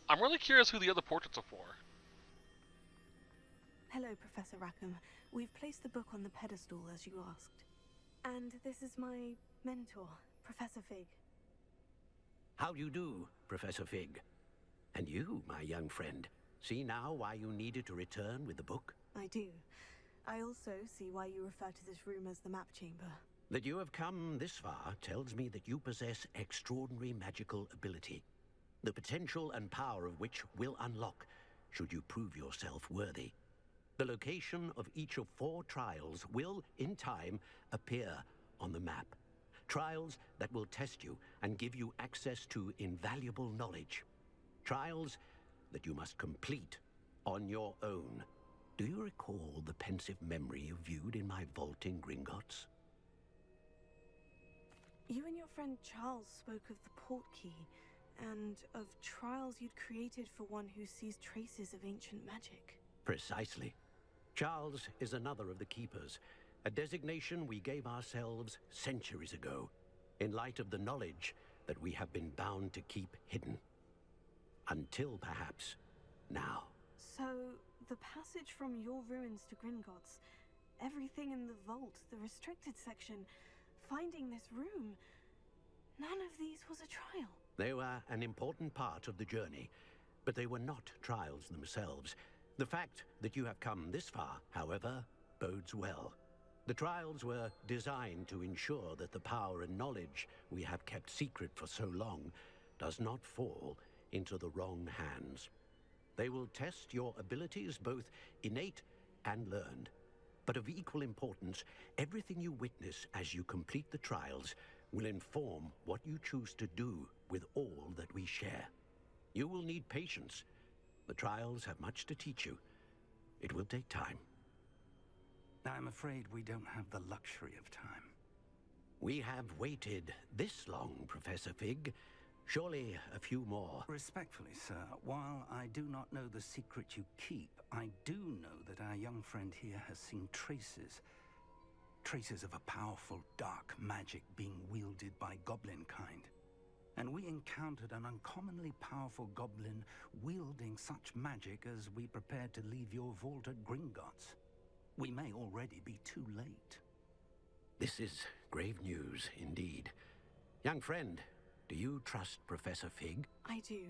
I'm really curious who the other portraits are for. Hello, Professor Rackham. We've placed the book on the pedestal as you asked. And this is my mentor, Professor Fig. How do you do, Professor Fig? And you, my young friend, see now why you needed to return with the book? I do. I also see why you refer to this room as the map chamber. That you have come this far tells me that you possess extraordinary magical ability, the potential and power of which will unlock should you prove yourself worthy. The location of each of 4 trials will, in time, appear on the map. Trials that will test you and give you access to invaluable knowledge. Trials that you must complete on your own. Do you recall the pensive memory you viewed in my vault in Gringotts? You and your friend Charles spoke of the portkey, and of trials you'd created for one who sees traces of ancient magic. Precisely. Charles is another of the Keepers, a designation we gave ourselves centuries ago, in light of the knowledge that we have been bound to keep hidden. Until perhaps now. So, the passage from your ruins to Gringotts, everything in the vault, the restricted section, finding this room, none of these was a trial. They were an important part of the journey, but they were not trials themselves. The fact that you have come this far, however, bodes well. The trials were designed to ensure that the power and knowledge we have kept secret for so long does not fall into the wrong hands. They will test your abilities, both innate and learned. But of equal importance, everything you witness as you complete the trials will inform what you choose to do with all that we share. You will need patience. The trials have much to teach you. It will take time. I'm afraid we don't have the luxury of time. We have waited this long, Professor Fig. Surely a few more. Respectfully, sir, while I do not know the secret you keep, I do know that our young friend here has seen traces of a powerful dark magic being wielded by goblin kind. And we encountered an uncommonly powerful goblin wielding such magic as we prepared to leave your vault at Gringotts. We may already be too late. This is grave news indeed. Young friend, do you trust Professor Fig? I do.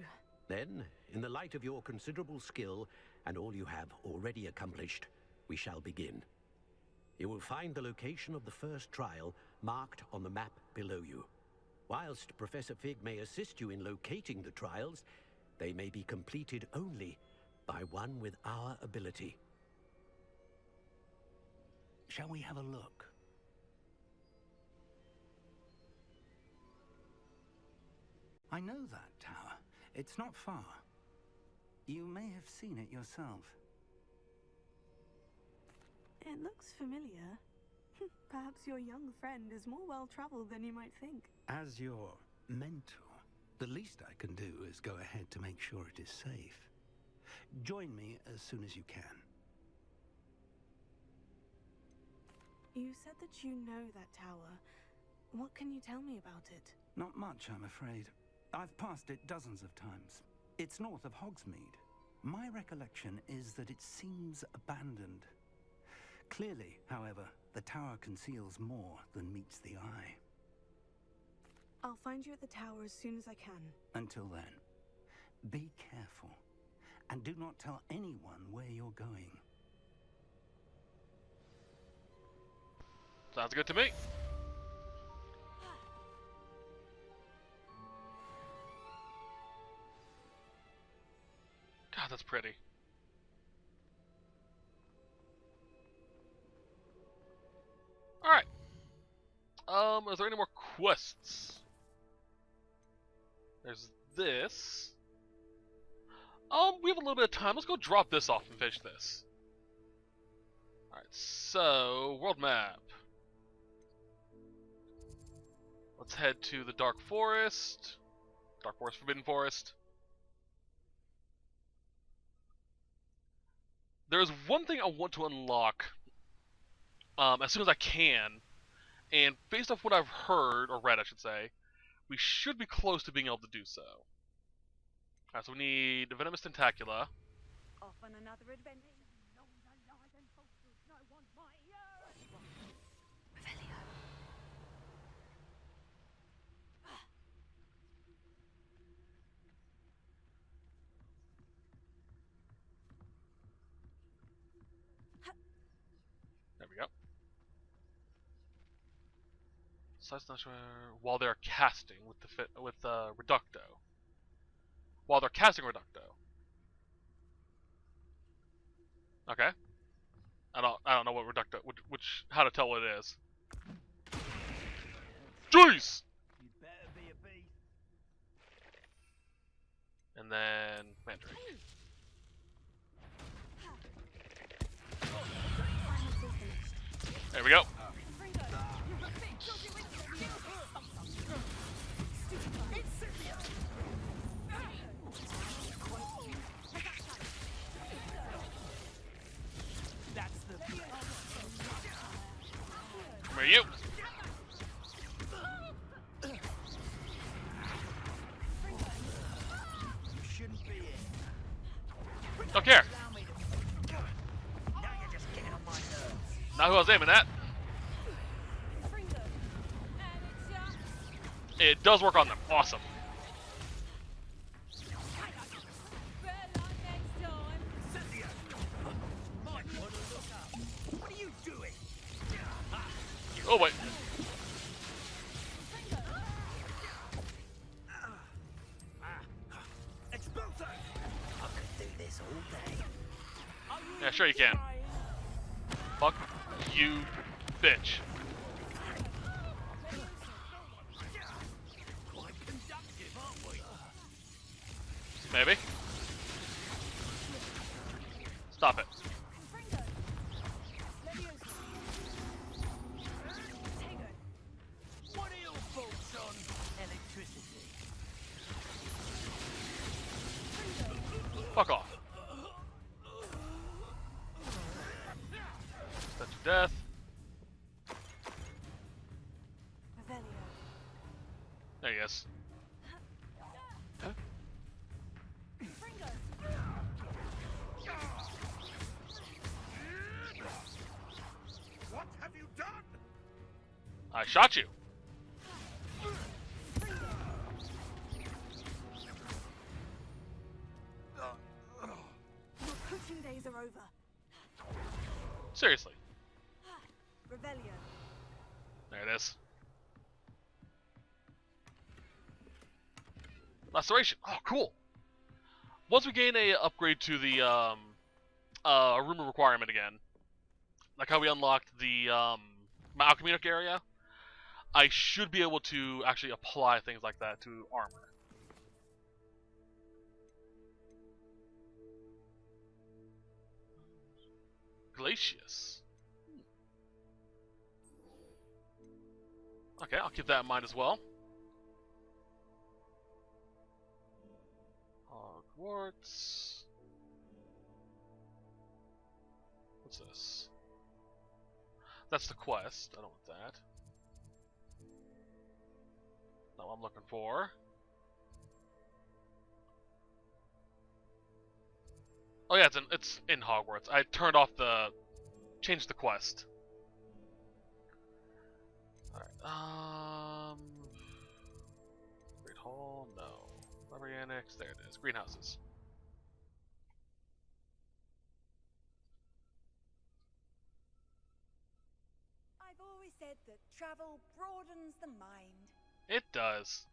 Then, in the light of your considerable skill and all you have already accomplished, we shall begin. You will find the location of the first trial marked on the map below you. Whilst Professor Fig may assist you in locating the trials, they may be completed only by one with our ability. Shall we have a look? I know that tower. It's not far. You may have seen it yourself. It looks familiar. Perhaps your young friend is more well-traveled than you might think. As your mentor, the least I can do is go ahead to make sure it is safe. Join me as soon as you can. You said that you know that tower. What can you tell me about it? Not much, I'm afraid. I've passed it dozens of times. It's north of Hogsmeade. My recollection is that it seems abandoned. Clearly, however, the tower conceals more than meets the eye. I'll find you at the tower as soon as I can. Until then, be careful, and do not tell anyone where you're going. Sounds good to me. God, that's pretty. Alright. Is there any more quests? There's this. We have a little bit of time. Let's go drop this off and finish this. Alright, so, world map. Let's head to the Dark Forest. Dark Forest, Forbidden Forest. There's one thing I want to unlock as soon as I can, and based off what I've heard, or read I should say, we should be close to being able to do so. Alright, so we need the Venomous Tentacula. Off on another adventure. There we go. While they're casting with Reducto. While they're casting Reducto. Okay. I don't know what Reducto which how to tell what it is. Jeez! You better be a beast. And then Mandrake. There we go. Where are you? Don't care. Not who I was aiming at. It does work on them. Awesome. What are you doing? Oh wait. Expulsor! I could do this all day. Yeah, sure you can. Fuck you, bitch. Quite conductive, aren't we? Maybe. Stop it. What are your thoughts on electricity? Fuck off. That's your death. There he is. Huh? What have you done? I shot you. Your coaching days are over. Seriously. Revelio. There it is. Laceration. Oh, cool. Once we gain a upgrade to the rumor requirement again, like how we unlocked the my alchemic area, I should be able to actually apply things like that to armor. Glacius. Okay, I'll keep that in mind as well. Hogwarts. What's this? That's the quest. I don't want that. No, I'm looking for. Oh yeah, it's in Hogwarts. I turned off the, changed the quest. All right. Great Hall, no. Library Annex, there it is. Greenhouses. I've always said that travel broadens the mind. It does.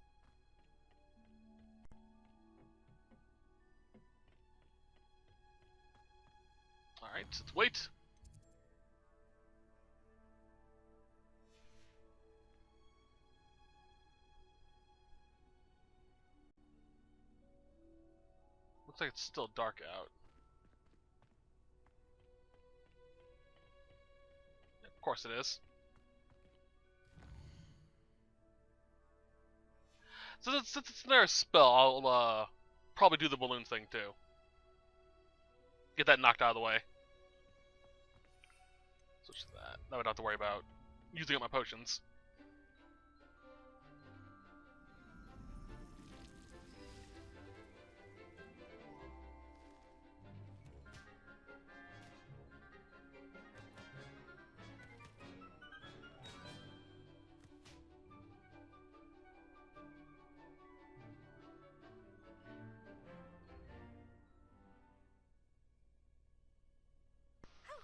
Alright, let's wait. Looks like it's still dark out. Yeah, of course it is. Since it's another spell, I'll probably do the balloon thing too. Get that knocked out of the way. Switch to that. Now I don't have to worry about using up my potions.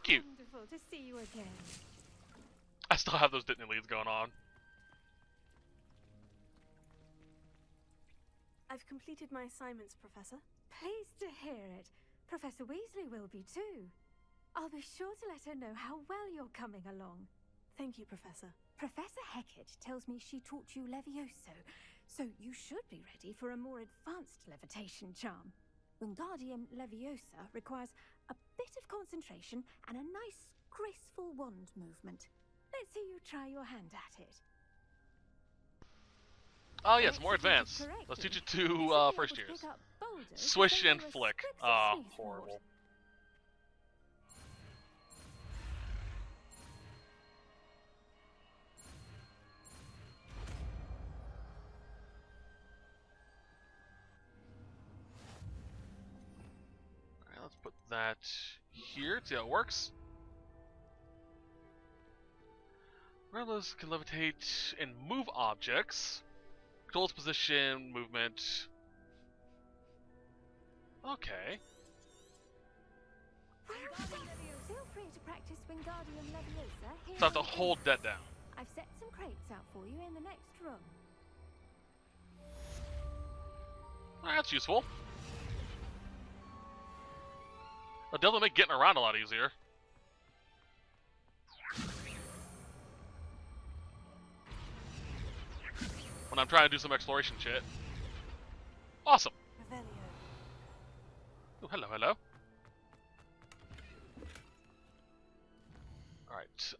Cute. Wonderful to see you again. I still have those Disney leads going on. I've completed my assignments, Professor. Pleased to hear it. Professor Weasley will be too. I'll be sure to let her know how well you're coming along. Thank you, Professor. Professor Hecat tells me she taught you Levioso, so you should be ready for a more advanced levitation charm. Wingardium Leviosa requires a bit of concentration and a nice, graceful wand movement. Let's see you try your hand at it. Oh yes, more advanced. Let's teach it to first years. Swish and flick. Ah, horrible. Alright, let's put that here, see how it works. Umbrellas can levitate and move objects. Controls position, movement. Okay. Feel free to practice Wingardium Leviosa here. So I have to hold that down. I've set some crates out for you in the next room. Alright, that's useful. It'll definitely make getting around a lot easier. When I'm trying to do some exploration shit. Awesome. Oh, hello, hello. Alright,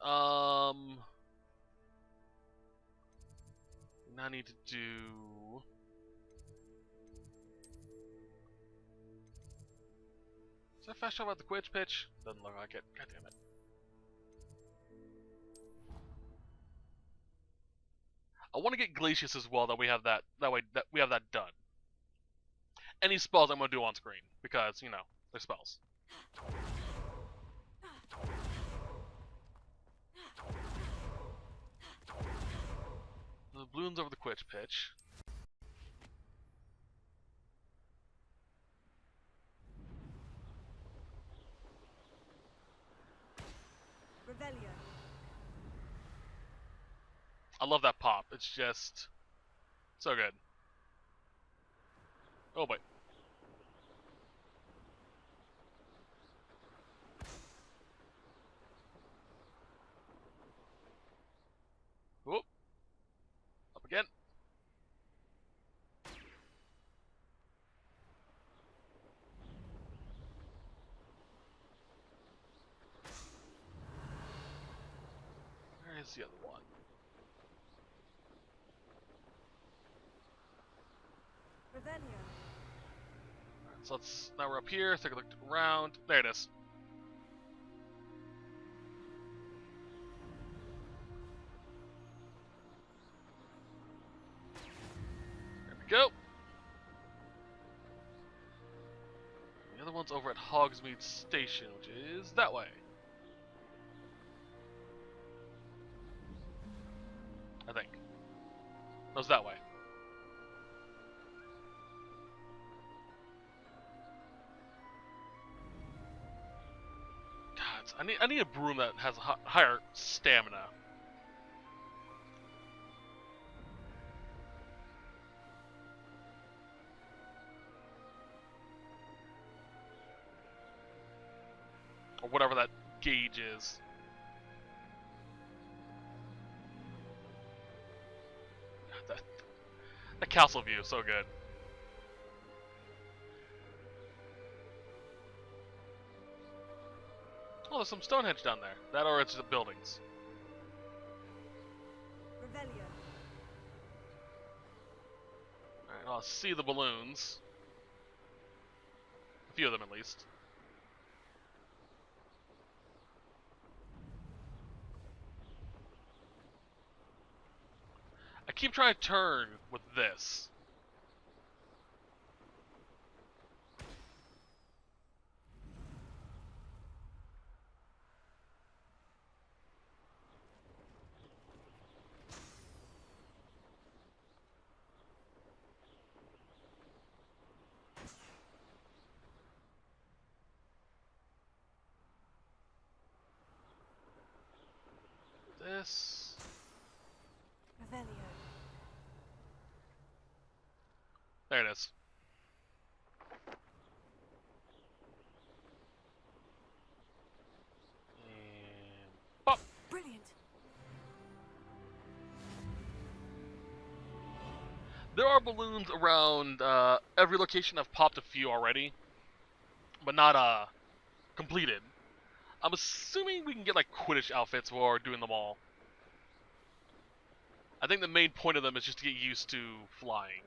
now I need to do... Is that fast travel at the Quidditch pitch? Doesn't look like it. God damn it. I want to get Glacius as well, that we have that way that we have that done. Any spells I'm gonna do on screen, because, you know, they're spells. The balloons over the Quidditch pitch. Revelio. I love that pop. It's just so good. Oh boy. Whoop. Up again. Where is the other one? Alright, so now we're up here, take a look around. There it is. There we go. The other one's over at Hogsmeade Station, which is that way. I think. No, it's that way. I need a broom that has a higher stamina. Or whatever that gauge is. God, that castle view is so good. Oh, there's some Stonehenge down there. That or it's the buildings. Revelio. Alright, I'll see the balloons. A few of them at least. keep trying to turn with this. This. Revelio. There it is. And pop. Brilliant. There are balloons around every location. I've popped a few already, but not completed. I'm assuming we can get like Quidditch outfits while we're doing them all. I think the main point of them is just to get used to flying.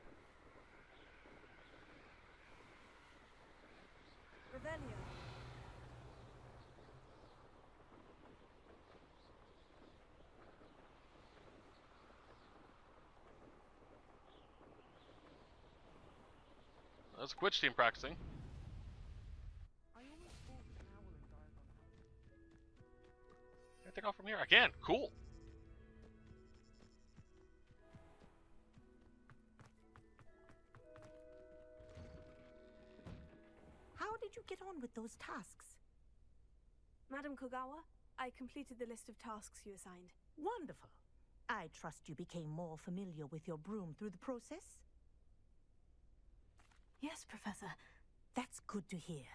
Revelio. There's a Quidditch team practicing. Can I take off from here? I can. Cool. How did you get on with those tasks? Madam Kogawa, I completed the list of tasks you assigned. Wonderful. I trust you became more familiar with your broom through the process? Yes, Professor. That's good to hear.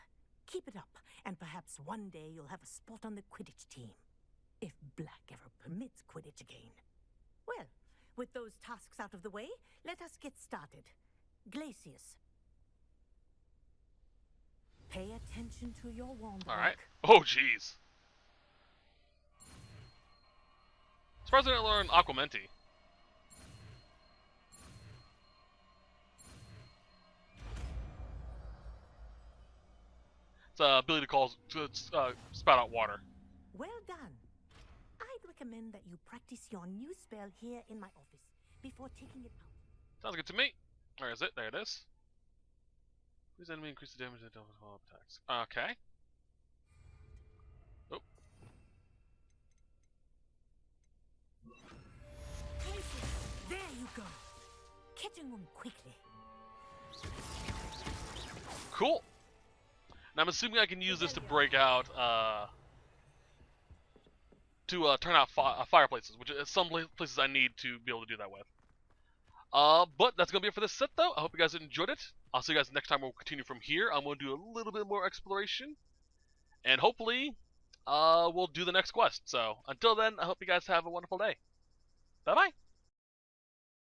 Keep it up, and perhaps one day you'll have a spot on the Quidditch team. If Black ever permits Quidditch again. Well, with those tasks out of the way, let us get started. Glacius. Pay attention to your wand work. Alright. Oh, jeez. Surprised I didn't learn Aquamenti. It's ability to spout out water. Well done. I'd recommend that you practice your new spell here in my office before taking it out. Sounds good to me. Where is it? There it is. Please enemy increase the damage of the all attacks. Okay. Oh. There you go. Catching them quickly. Cool. And I'm assuming I can use this to break out, turn out fireplaces, which is some places I need to be able to do that with. But that's going to be it for this set, though. I hope you guys enjoyed it. I'll see you guys next time. We'll continue from here. I'm going to do a little bit more exploration. And hopefully, we'll do the next quest. So, until then, I hope you guys have a wonderful day. Bye-bye.